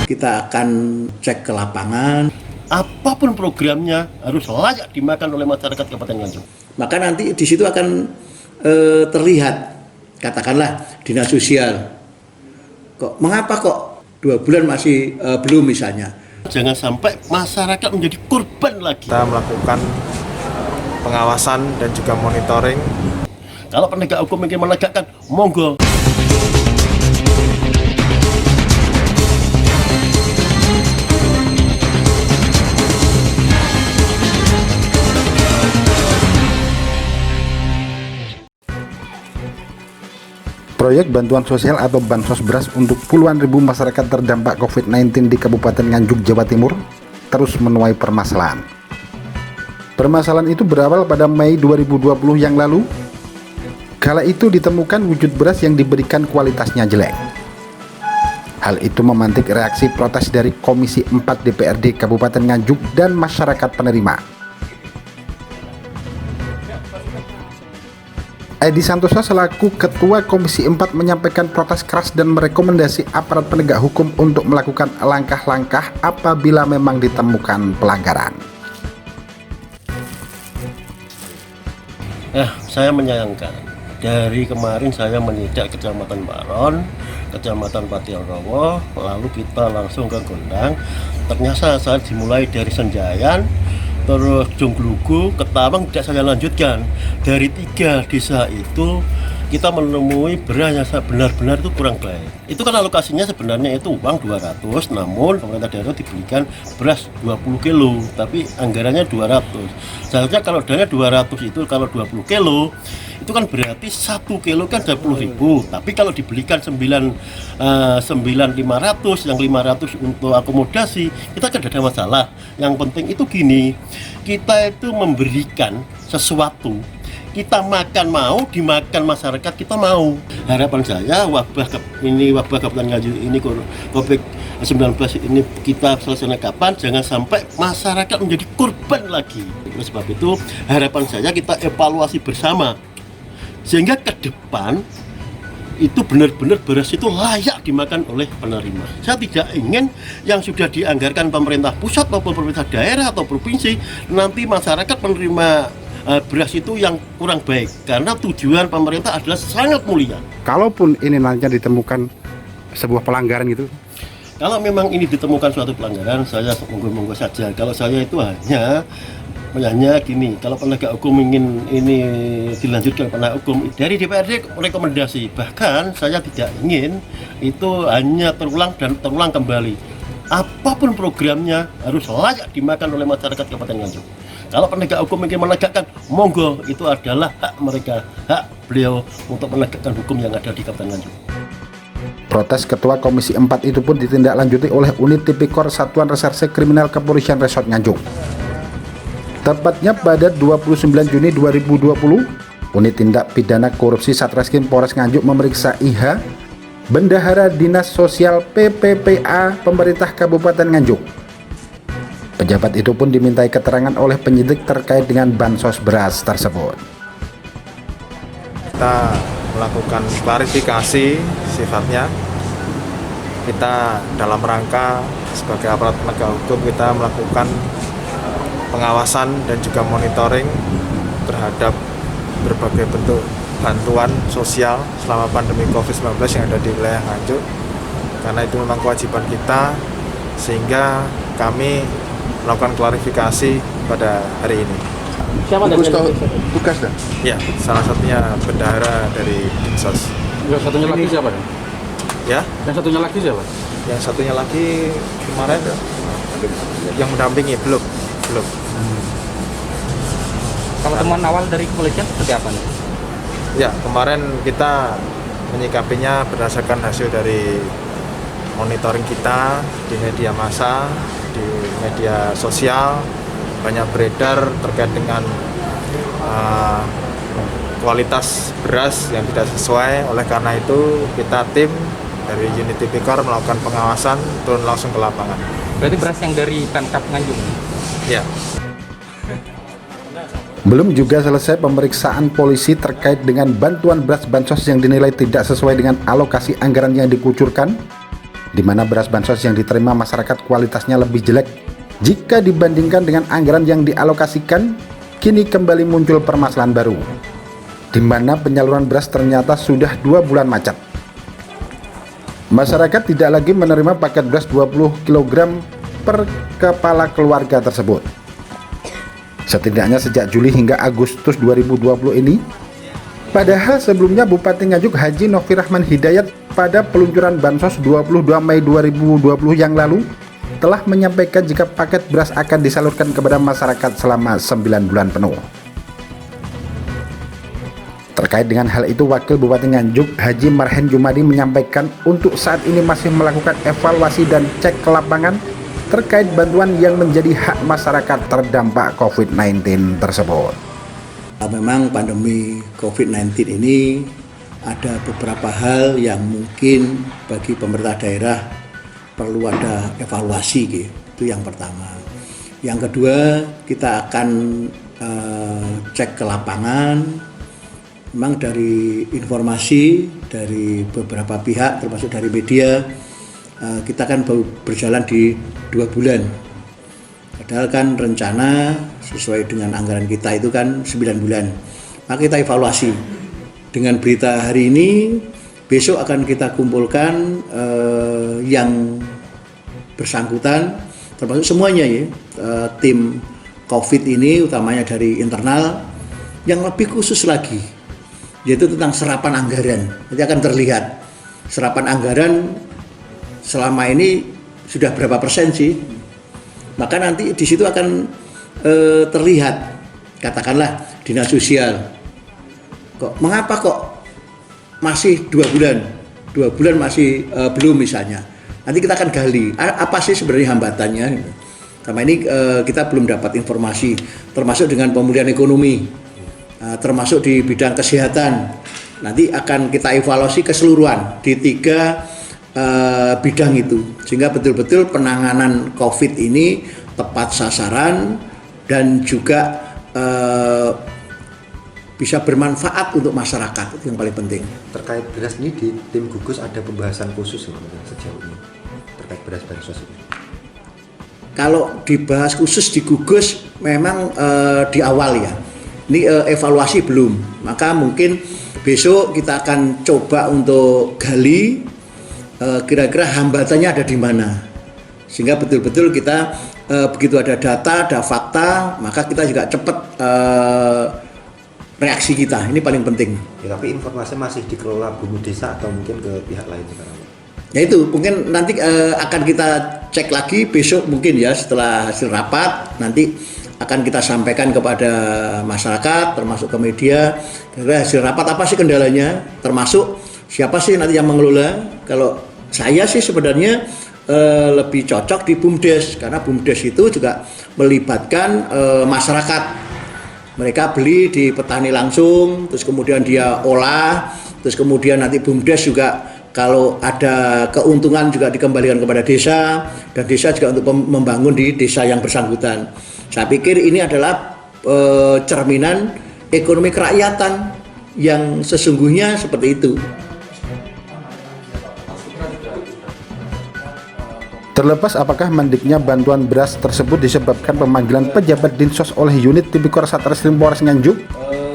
Kita akan cek ke lapangan. Apapun programnya harus layak dimakan oleh masyarakat Kabupaten Nganjuk. Maka nanti di situ akan terlihat, katakanlah dinas sosial. Mengapa kok 2 bulan masih belum misalnya? Jangan sampai masyarakat menjadi korban lagi. Kita melakukan pengawasan dan juga monitoring. Kalau penegak hukum ingin menegakkan, monggo. Proyek bantuan sosial atau bansos beras untuk puluhan ribu masyarakat terdampak COVID-19 di Kabupaten Nganjuk, Jawa Timur terus menuai permasalahan. Permasalahan itu berawal pada Mei 2020 yang lalu. Kala itu ditemukan wujud beras yang diberikan kualitasnya jelek. Hal itu memantik reaksi protes dari Komisi 4 DPRD Kabupaten Nganjuk dan masyarakat penerima. Edi Santosa selaku Ketua Komisi 4 menyampaikan protes keras dan merekomendasi aparat penegak hukum untuk melakukan langkah-langkah apabila memang ditemukan pelanggaran. Saya menyayangkan, dari kemarin saya menindak Kecamatan Baron, Kecamatan Patialrowo, lalu kita langsung ke Gondang. Ternyata saya dimulai dari Senjayan, terus Jongglugu, Ketawang tidak saya lanjutkan. Dari 3 desa itu kita menemui beras yang benar-benar itu kurang baik. Itu kan alokasinya sebenarnya itu uang 200, namun pemerintah daerah diberikan beras 20 kilo, tapi anggarannya 200. Seharusnya kalau dana 200 itu kalau 20 kilo, itu kan berarti 1 kilo kan 10.000, tapi kalau dibelikan 9.500, yang 500 untuk akomodasi, kita kan tidak ada masalah. Yang penting itu gini, kita itu memberikan sesuatu, kita makan mau, dimakan masyarakat kita mau. Harapan saya wabah Kabupaten Nganjuk ini COVID-19 ini kita selesaikan kapan, jangan sampai masyarakat menjadi korban lagi. Oleh sebab itu harapan saya kita evaluasi bersama, sehingga ke depan itu benar-benar beras itu layak dimakan oleh penerima. Saya tidak ingin yang sudah dianggarkan pemerintah pusat maupun pemerintah daerah atau provinsi, nanti masyarakat menerima beras itu yang kurang baik, karena tujuan pemerintah adalah sangat mulia. Kalaupun ini nantinya ditemukan sebuah pelanggaran gitu, kalau memang ini ditemukan suatu pelanggaran, saya monggo-monggo saja. Kalau saya itu hanya gini, kalau penegak hukum ingin ini dilanjutkan penegak hukum dari DPRD rekomendasi, bahkan saya tidak ingin itu hanya terulang dan terulang kembali. Apapun programnya harus layak dimakan oleh masyarakat Kabupaten Nganjuk. Kalau penegak hukum ingin menegakkan, monggo, itu adalah hak mereka, hak beliau untuk menegakkan hukum yang ada di Kabupaten Nganjuk. protes Ketua Komisi 4 itu pun ditindaklanjuti oleh Unit Tipikor Satuan Reserse Kriminal Kepolisian Resort Nganjuk. Tepatnya pada 29 Juni 2020, Unit Tindak Pidana Korupsi Satreskrim Polres Nganjuk memeriksa IH, Bendahara Dinas Sosial PPPA Pemerintah Kabupaten Nganjuk. Pejabat itu pun dimintai keterangan oleh penyidik terkait dengan bansos beras tersebut. Kita melakukan klarifikasi sifatnya. Kita dalam rangka sebagai aparat penegak hukum kita melakukan pengawasan dan juga monitoring terhadap berbagai bentuk bantuan sosial selama pandemi COVID-19 yang ada di wilayah Nganjuk, karena itu memang kewajiban kita, sehingga kami melakukan klarifikasi pada hari ini. Siapa Tugas dah? Ya, salah satunya bendahara dari Dinsos. Yang satunya lagi siapa? Ya, Yang satunya lagi siapa? yang satunya lagi kemarin yang mendampingi belum. Kalau temuan awal dari kepolisian seperti apa nih? Ya, kemarin kita menyikapinya berdasarkan hasil dari monitoring kita di media massa, di media sosial, banyak beredar terkait dengan kualitas beras yang tidak sesuai. Oleh karena itu kita tim dari unit Tipikor melakukan pengawasan, turun langsung ke lapangan. Berarti beras yang dari Pemkab Nganjuk? Ya. Belum juga selesai pemeriksaan polisi terkait dengan bantuan beras bansos yang dinilai tidak sesuai dengan alokasi anggaran yang dikucurkan. di mana beras bansos yang diterima masyarakat kualitasnya lebih jelek jika dibandingkan dengan anggaran yang dialokasikan. Kini kembali muncul permasalahan baru, di mana penyaluran beras ternyata sudah 2 bulan macet. Masyarakat tidak lagi menerima paket beras 20 kg per kepala keluarga tersebut. Setidaknya sejak Juli hingga Agustus 2020 ini. Padahal sebelumnya Bupati Nganjuk Haji Novi Rahman Hidayat pada peluncuran Bansos 22 Mei 2020 yang lalu telah menyampaikan jika paket beras akan disalurkan kepada masyarakat selama 9 bulan penuh. Terkait dengan hal itu, Wakil Bupati Nganjuk Haji Marhen Jumadi menyampaikan untuk saat ini masih melakukan evaluasi dan cek ke lapangan terkait bantuan yang menjadi hak masyarakat terdampak COVID-19 tersebut. Memang pandemi COVID-19 ini ada beberapa hal yang mungkin bagi pemerintah daerah perlu ada evaluasi gitu. Itu yang pertama. Yang kedua, kita akan cek ke lapangan. Memang dari informasi dari beberapa pihak termasuk dari media, kita kan baru berjalan di 2 bulan. Padahal kan rencana sesuai dengan anggaran kita itu kan 9 bulan. Maka kita evaluasi. Dengan berita hari ini, besok akan kita kumpulkan yang bersangkutan, termasuk semuanya ya, tim COVID ini utamanya dari internal, yang lebih khusus lagi, yaitu tentang serapan anggaran. Nanti akan terlihat serapan anggaran selama ini sudah berapa persen sih. Maka nanti di situ akan terlihat, katakanlah dinas sosial, mengapa kok masih 2 bulan masih belum misalnya. Nanti kita akan gali apa sih sebenarnya hambatannya. Karena ini kita belum dapat informasi, termasuk dengan pemulihan ekonomi, termasuk di bidang kesehatan. Nanti akan kita evaluasi keseluruhan di 3 bidang itu, sehingga betul-betul penanganan COVID ini tepat sasaran dan juga bisa bermanfaat untuk masyarakat. Itu yang paling penting. Terkait beras ini di tim gugus ada pembahasan khusus sejauh ini terkait beras bansos ini. Kalau dibahas khusus di gugus memang di awal ya. Ini evaluasi belum. Maka mungkin besok kita akan coba untuk gali kira-kira hambatannya ada di mana, sehingga betul-betul kita begitu ada data, ada fakta, maka kita juga cepat reaksi kita. Ini paling penting. Ya, tapi informasi masih dikelola Bumi Desa atau mungkin ke pihak lain sekarang? Ya itu mungkin nanti akan kita cek lagi besok mungkin ya, setelah hasil rapat nanti akan kita sampaikan kepada masyarakat termasuk ke media. Kira-kira hasil rapat apa sih kendalanya, termasuk siapa sih nanti yang mengelola. Kalau saya sih sebenarnya lebih cocok di BUMDes, karena BUMDes itu juga melibatkan masyarakat. Mereka beli di petani langsung, terus kemudian dia olah, terus kemudian nanti BUMDes juga kalau ada keuntungan juga dikembalikan kepada desa, dan desa juga untuk membangun di desa yang bersangkutan. Saya pikir ini adalah cerminan ekonomi kerakyatan yang sesungguhnya seperti itu. Terlepas apakah mendiknya bantuan beras tersebut disebabkan pemanggilan pejabat Dinsos oleh unit Tipikor Satreskrim Polres Nganjuk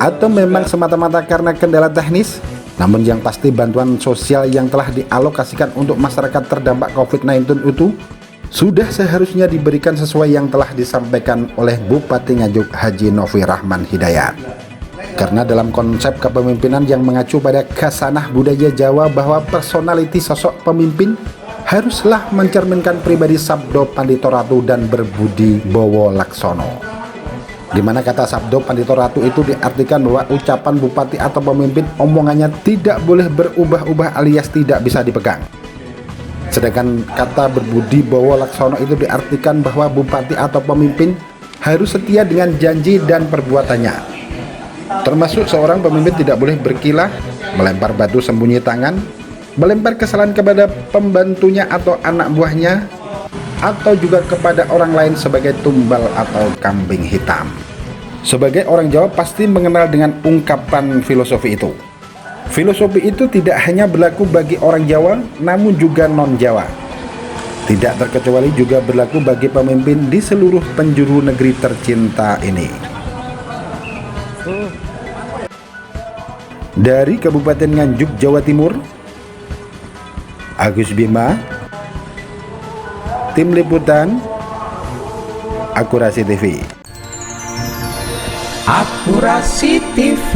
atau memang semata-mata karena kendala teknis, namun yang pasti bantuan sosial yang telah dialokasikan untuk masyarakat terdampak COVID-19 itu sudah seharusnya diberikan sesuai yang telah disampaikan oleh Bupati Nganjuk Haji Novi Rahman Hidayat. Karena dalam konsep kepemimpinan yang mengacu pada khasanah budaya Jawa bahwa personality sosok pemimpin haruslah mencerminkan pribadi Sabdo Pandito Ratu dan berbudi bowo laksono, di mana kata Sabdo Pandito Ratu itu diartikan bahwa ucapan bupati atau pemimpin omongannya tidak boleh berubah-ubah alias tidak bisa dipegang. Sedangkan kata berbudi bowo laksono itu diartikan bahwa bupati atau pemimpin harus setia dengan janji dan perbuatannya. Termasuk seorang pemimpin tidak boleh berkilah, melempar batu sembunyi tangan, melempar kesalahan kepada pembantunya atau anak buahnya, atau juga kepada orang lain sebagai tumbal atau kambing hitam. Sebagai orang Jawa pasti mengenal dengan ungkapan filosofi itu. Filosofi itu tidak hanya berlaku bagi orang Jawa, namun juga non-Jawa. Tidak terkecuali juga berlaku bagi pemimpin di seluruh penjuru negeri tercinta ini. Dari Kabupaten Nganjuk, Jawa Timur, Agus Bima, Tim Liputan, Akurasi TV. Akurasi TV.